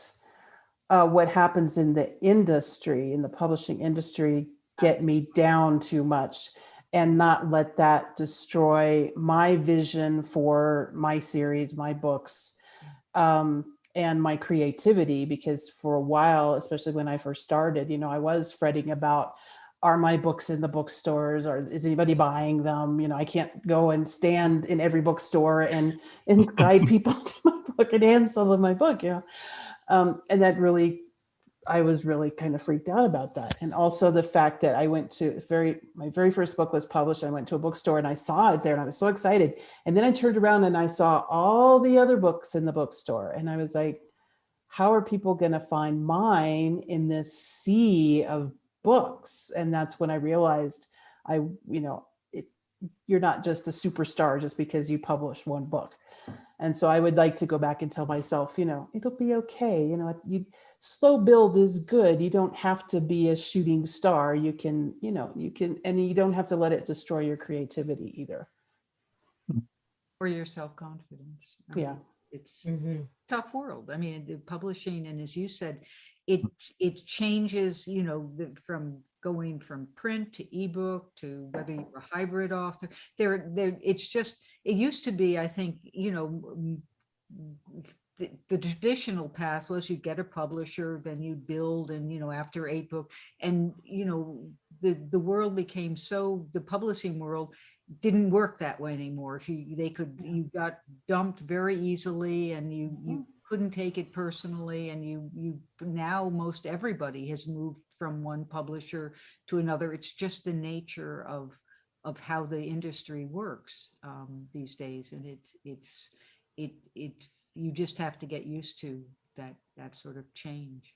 what happens in the industry, in the publishing industry, get me down too much. And not let that destroy my vision for my series, my books, and my creativity. Because for a while, especially when I first started, I was fretting about, are my books in the bookstores, or is anybody buying them? I can't go and stand in every bookstore and guide people to my book and hand sell them my book. And that really, I was really kind of freaked out about that. And also the fact that I went to my very first book was published. I went to a bookstore and I saw it there and I was so excited. And then I turned around and I saw all the other books in the bookstore. And I was like, how are people going to find mine in this sea of books? And that's when I realized you're not just a superstar just because you publish one book. And so I would like to go back and tell myself, it'll be okay. Slow build is good. You don't have to be a shooting star. You can, and you don't have to let it destroy your creativity either. Or your self-confidence. Yeah. It's a tough world. I mean, the publishing, and as you said, it changes, from going from print to ebook to whether you're a hybrid author. It used to be, I think, the traditional path was you get a publisher, then you build, and after 8 books, and the world became the publishing world didn't work that way anymore. You got dumped very easily, and you couldn't take it personally, and you now most everybody has moved from one publisher to another. It's just the nature of how the industry works these days, and you just have to get used to that sort of change.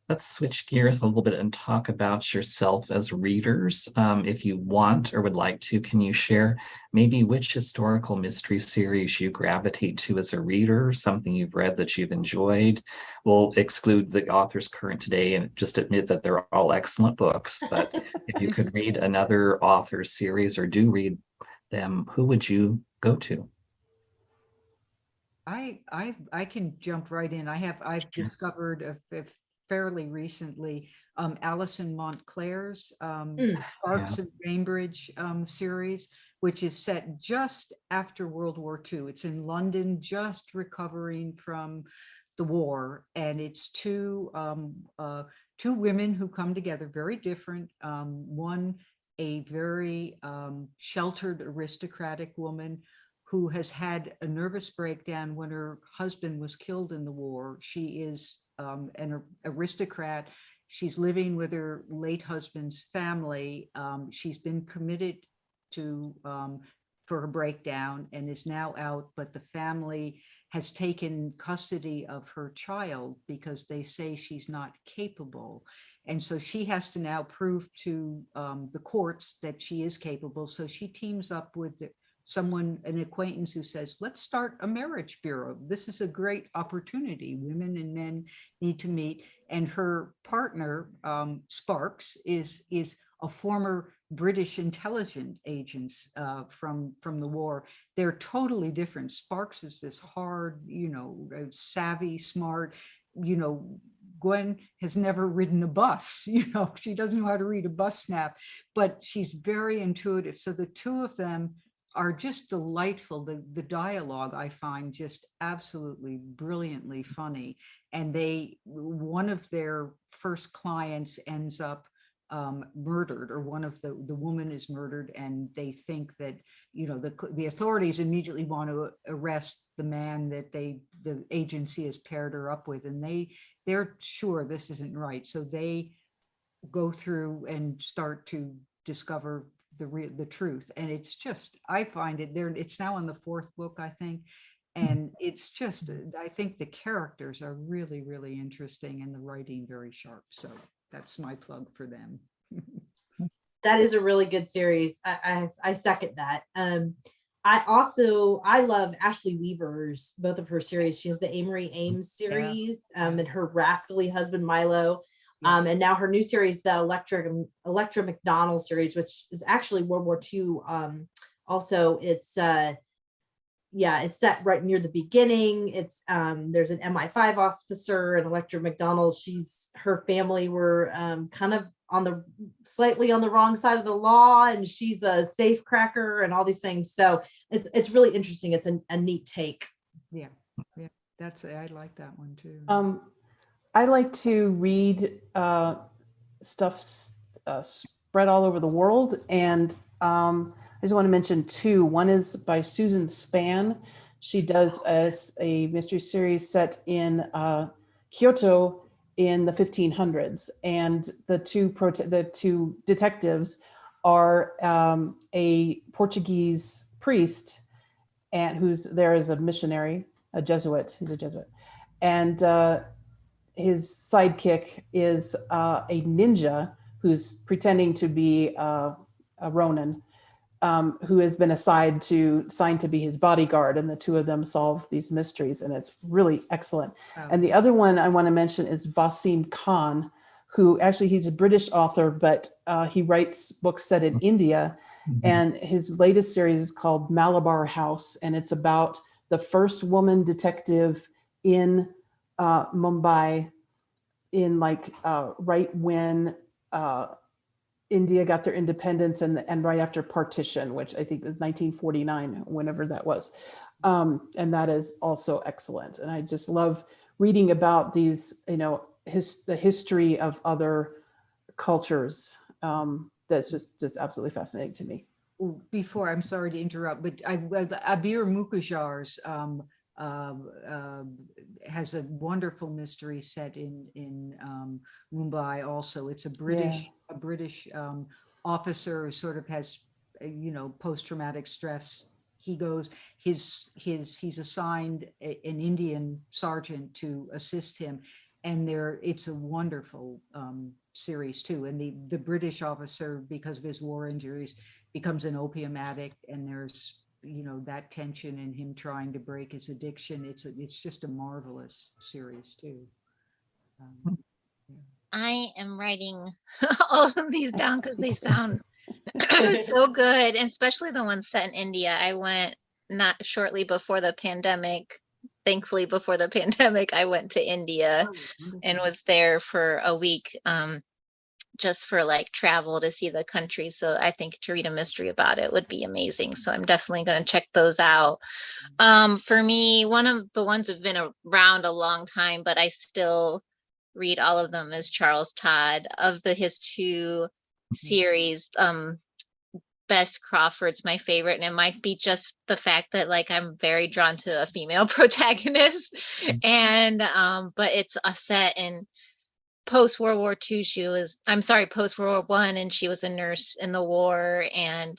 Let's switch gears a little bit and talk about yourself as readers. If you want or would like to, can you share maybe which historical mystery series you gravitate to as a reader, something you've read that you've enjoyed? We'll exclude the authors current today and just admit that they're all excellent books. But if you could read another author's series or do read them, who would you go to? I can jump right in. I've discovered fairly recently Alison Montclair's Sparks of Bainbridge series, which is set just after World War II. It's in London, just recovering from the war, and it's two women who come together, very different. One, a very sheltered aristocratic woman who has had a nervous breakdown when her husband was killed in the war. She is an aristocrat. She's living with her late husband's family. She's been committed to for her breakdown and is now out, but the family has taken custody of her child because they say she's not capable. And so she has to now prove to the courts that she is capable. So she teams up with an acquaintance who says, let's start a marriage bureau. This is a great opportunity. Women and men need to meet. And her partner, Sparks, is a former British intelligence agent from the war. They're totally different. Sparks is this hard, savvy, smart, Gwen has never ridden a bus, she doesn't know how to read a bus map, but she's very intuitive. So the two of them are just delightful. The dialogue I find just absolutely brilliantly funny. And one of their first clients ends up murdered, or one of the woman is murdered, and they think that the authorities immediately want to arrest the man that the agency has paired her up with, and they're sure this isn't right. So they go through and start to discover the truth. And it's just, I find it's now in the 4th book, I think. And it's just, I think the characters are really, really interesting and the writing very sharp. So that's my plug for them. That is a really good series. I second that. I love Ashley Weaver's, both of her series. She has the Amory Ames series, and her rascally husband Milo. And now her new series, the Electra McDonald series, which is actually World War II. Also, it's it's set right near the beginning. It's there's an MI5 officer, and Electra McDonald. Her family were kind of slightly on the wrong side of the law, and she's a safe cracker and all these things. So it's really interesting. It's a neat take. Yeah, I like that one too. I like to read stuff spread all over the world. And I just want to mention 2. One is by Susan Spann. She does a mystery series set in Kyoto in the 1500s, and the two detectives are a Portuguese priest and who's there as a missionary, a Jesuit. He's a Jesuit, and his sidekick is a ninja who's pretending to be a Ronin, who has been assigned to be his bodyguard, and the two of them solve these mysteries, and it's really excellent. Wow. And the other one I want to mention is Wasim Khan, who actually he's a British author, but he writes books set in India. And his latest series is called Malabar House, and it's about the first woman detective in Mumbai in right when India got their independence and right after partition, which I think was 1949, whenever that was. And that is also excellent. And I just love reading about these, the history of other cultures. That's just absolutely fascinating to me. Before, I'm sorry to interrupt, but Abir Mukherjee's has a wonderful mystery set in Mumbai. Also, it's a British officer who sort of has post-traumatic stress. He's assigned an Indian sergeant to assist him, and it's a wonderful series too. And the British officer, because of his war injuries, becomes an opium addict, and there's that tension in him trying to break his addiction. It's just a marvelous series too. I am writing all of these down because they sound so good, and especially the ones set in India. I went not shortly before the pandemic. Thankfully, before the pandemic, I went to India and was there for a week, just for travel to see the country. So I think to read a mystery about it would be amazing. So I'm definitely going to check those out. For me, one of the ones have been around a long time, but I still read all of them, is Charles Todd. Of his two series, Bess Crawford's my favorite, and it might be just the fact that I'm very drawn to a female protagonist, and but it's a set in post-World War II. Post-World War I, and she was a nurse in the war, and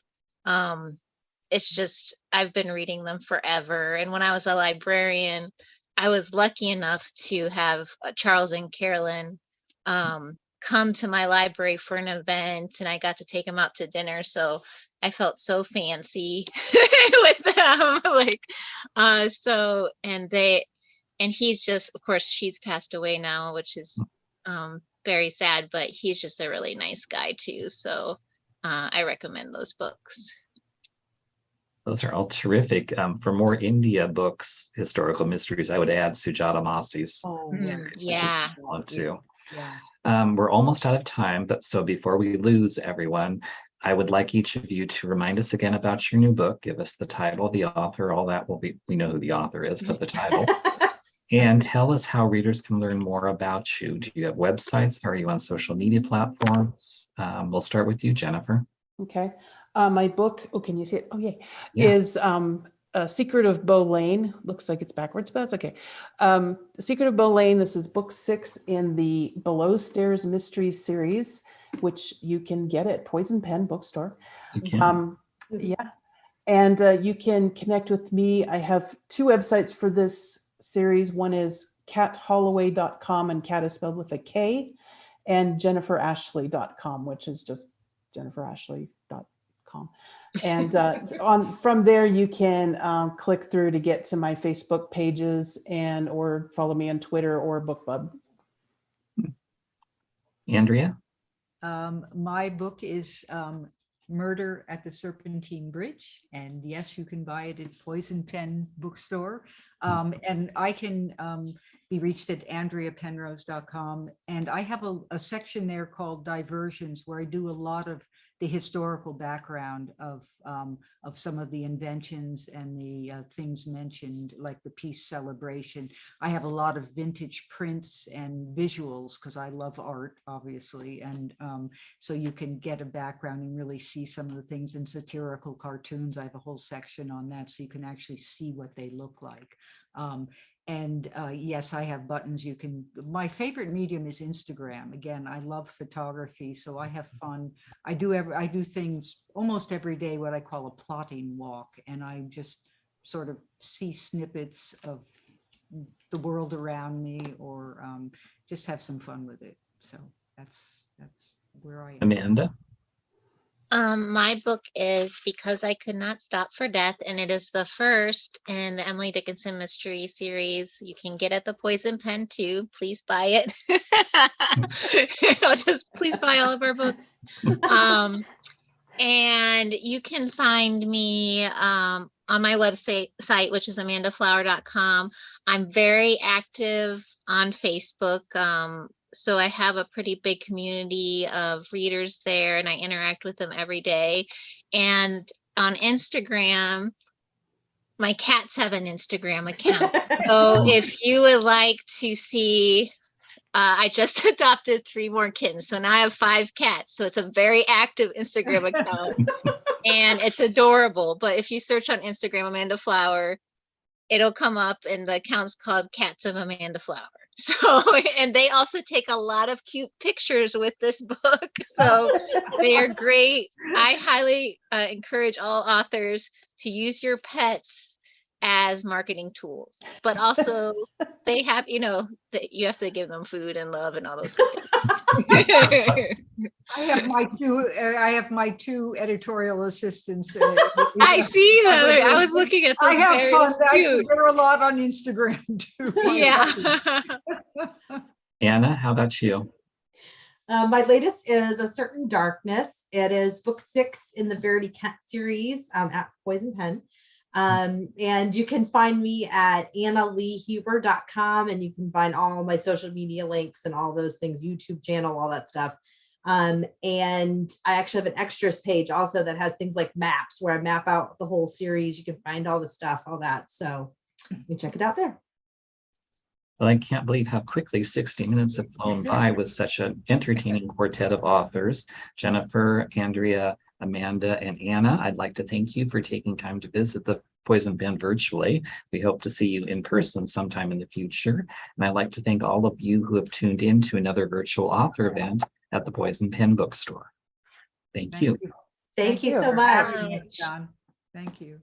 it's just, I've been reading them forever. And when I was a librarian, I was lucky enough to have Charles and Carolyn come to my library for an event, and I got to take them out to dinner. So I felt so fancy with them. And he's just, of course, she's passed away now, which is very sad, but he's just a really nice guy too. So I recommend those books. Those are all terrific. For more India books, historical mysteries, I would add Sujata Masi's series, which is excellent too. We're almost out of time, but so before we lose everyone, I would like each of you to remind us again about your new book. Give us the title, the author, all that. We know who the author is, but the title. And tell us how readers can learn more about you. Do you have websites? Are you on social media platforms? We'll start with you, Jennifer. Okay. My book, can you see it? Oh, yay. Is A Secret of Bow Lane. Looks like it's backwards, but that's okay. The Secret of Bow Lane. This is book 6 in the Below Stairs Mysteries series, which you can get at Poison Pen Bookstore. And you can connect with me. I have 2 websites for this series. One is catholloway.com, and cat is spelled with a K, and jenniferashley.com, which is just jenniferashley.com. And from there you can click through to get to my Facebook pages or follow me on Twitter or BookBub. Andrea? My book is Murder at the Serpentine Bridge, and yes, you can buy it at Poison Pen Bookstore, and I can be reached at andreapenrose.com, and I have a section there called Diversions, where I do a lot of the historical background of some of the inventions and the things mentioned, like the peace celebration. I have a lot of vintage prints and visuals because I love art, obviously. And so you can get a background and really see some of the things in satirical cartoons. I have a whole section on that, so you can actually see what they look like. And yes, I have buttons. You can, my favorite medium is Instagram. Again, I love photography, so I have fun. I do things almost every day, what I call a plotting walk. And I just sort of see snippets of the world around me, or just have some fun with it. So that's where I am. Amanda? My book is Because I Could Not Stop for Death, and it is the first in the Emily Dickinson mystery series. You can get at the Poison Pen too. Please buy it. Just please buy all of our books. And you can find me on my website, which is amandaflower.com. I'm very active on Facebook. So I have a pretty big community of readers there, and I interact with them every day. And on Instagram, my cats have an Instagram account. So if you would like to see, I just adopted 3 more kittens. So now I have 5 cats. So it's a very active Instagram account and it's adorable. But if you search on Instagram, Amanda Flower, it'll come up, and the account's called Cats of Amanda Flower. So, and they also take a lot of cute pictures with this book. So they are great. I highly encourage all authors to use your pets as marketing tools, but also they have, that you have to give them food and love and all those good things. I have my two editorial assistants. I see that. I was looking at them. I have fun. Cute. They're a lot on Instagram too. Yeah. Anna, how about you? My latest is A Certain Darkness. It is book 6 in the Verity Cat series at Poison Pen. And you can find me at annaleehuber.com, and you can find all my social media links and all those things, YouTube channel, all that stuff. And I actually have an extras page also that has things like maps where I map out the whole series. You can find all the stuff, all that. So you can check it out there. Well, I can't believe how quickly 60 minutes have flown by with such an entertaining quartet of authors. Jennifer, Andrea, Amanda, and Anna, I'd like to thank you for taking time to visit the Poison Pen virtually. We hope to see you in person sometime in the future. And I'd like to thank all of you who have tuned in to another virtual author event at the Poison Pen bookstore. Thank you. Thank you so for much. having me, John. Thank you.